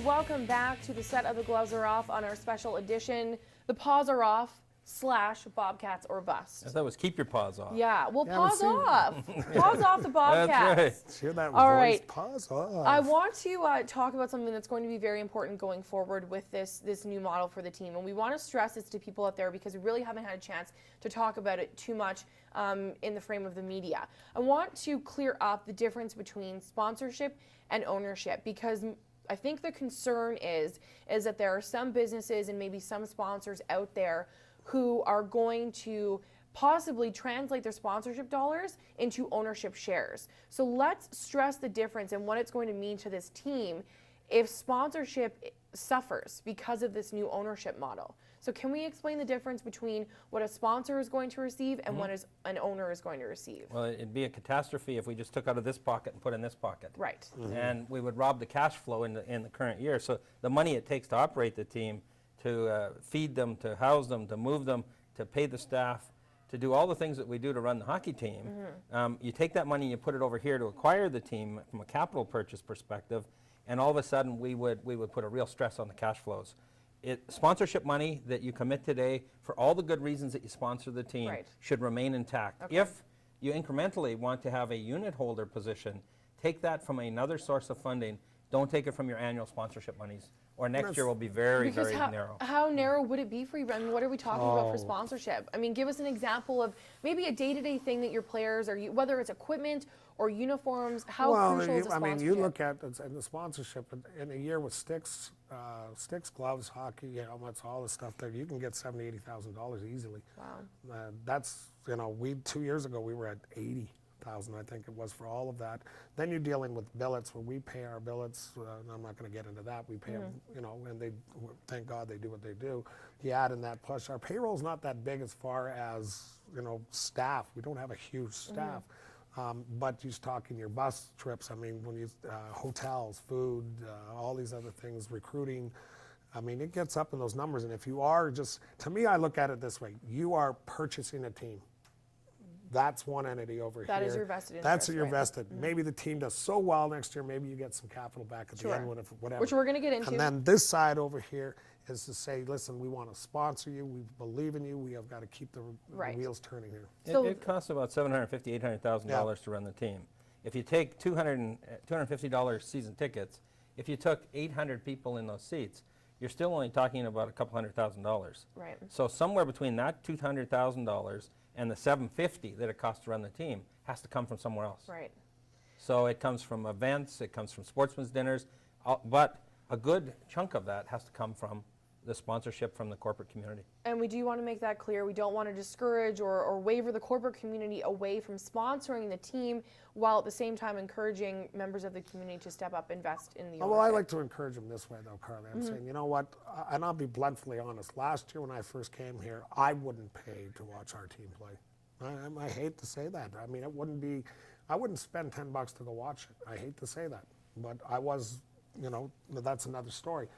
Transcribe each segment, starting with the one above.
Welcome back to the set of The Gloves Are Off on our special edition, The Paws Are Off / Bobcats or Bust. I thought it was keep your paws off. Yeah, well, paws off. Paws off the Bobcats. That's right. Hear that All voice? right. Paws off. I want to talk about something that's going to be very important going forward with this new model for the team. And we want to stress this to people out there because we really haven't had a chance to talk about it too much in the frame of the media. I want to clear up the difference between sponsorship and ownership, because I think the concern is that there are some businesses and maybe some sponsors out there who are going to possibly translate their sponsorship dollars into ownership shares. So let's stress the difference and what it's going to mean to this team if sponsorship suffers because of this new ownership model. So can we explain the difference between what a sponsor is going to receive and what an owner is going to receive? Well, it'd be a catastrophe if we just took out of this pocket and put in this pocket. Right. And we would rob the cash flow in the current year. So the money it takes to operate the team, to feed them, to house them, to move them, to pay the staff, to do all the things that we do to run the hockey team, you take that money and you put it over here to acquire the team from a capital purchase perspective, and all of a sudden we would put a real stress on the cash flows. Sponsorship money that you commit today for all the good reasons that you sponsor the team should remain intact. Okay. If you incrementally want to have a unit holder position, take that from another source of funding. Don't take it from your annual sponsorship monies, or next year will be very narrow. How narrow would it be for you? I mean, what are we talking about for sponsorship? I mean, give us an example of maybe a day-to-day thing that your players, or whether it's equipment or uniforms, how crucial is a sponsorship? I mean, you look at the sponsorship in a year with sticks, gloves, hockey, helmets, all the stuff there, you can get $70,000, $80,000 easily. Wow. That's, 2 years ago we were at 80,000, I think it was, for all of that. Then you're dealing with billets, where we pay our billets. I'm not going to get into that. We pay them, and they, thank God they do what they do. You add in that, plus our payroll's not that big as far as, staff. We don't have a huge staff. But you're talking your bus trips, I mean, when you, hotels, food, all these other things, recruiting, I mean, it gets up in those numbers. And if you are just, to me, I look at it this way, you are purchasing a team. That's one entity over here. That is your vested interest. That's your vested. Maybe the team does so well next year, maybe you get some capital back at the end, whatever. Which we're going to get into. And then this side over here is to say, listen, we want to sponsor you, we believe in you, we have got to keep the wheels turning here. It costs about $750,000, $800,000 to run the team. If you take $250 season tickets, if you took 800 people in those seats, you're still only talking about a couple $100,000. Right. So somewhere between that $200,000 and the $750,000 that it costs to run the team has to come from somewhere else. Right. So it comes from events, it comes from sportsman's dinners, but a good chunk of that has to come from the sponsorship from the corporate community. And we do want to make that clear. We don't want to discourage or waver the corporate community away from sponsoring the team, while at the same time encouraging members of the community to step up, invest in the Well, I like to encourage them this way, though, Carly. I'm saying, you know what, and I'll be bluntly honest. Last year when I first came here, I wouldn't pay to watch our team play. I hate to say that. I mean, I wouldn't spend $10 to go watch it. I hate to say that. But I was, that's another story.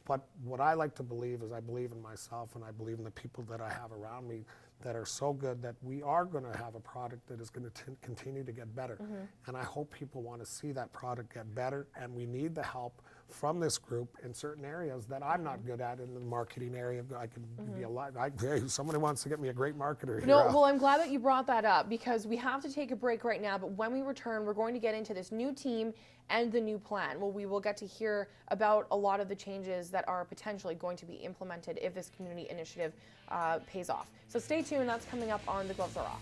But what I like to believe is I believe in myself, and I believe in the people that I have around me that are so good that we are going to have a product that is going to continue to get better. And I hope people want to see that product get better, and we need the help from this group in certain areas that I'm not good at. In the marketing area, I can be a lot. If somebody wants to get me a great marketer here. No, well, I'm glad that you brought that up, because we have to take a break right now, but when we return, we're going to get into this new team and the new plan. Well, we will get to hear about a lot of the changes that are potentially going to be implemented if this community initiative pays off. So stay tuned, that's coming up on The Gloves Are Off.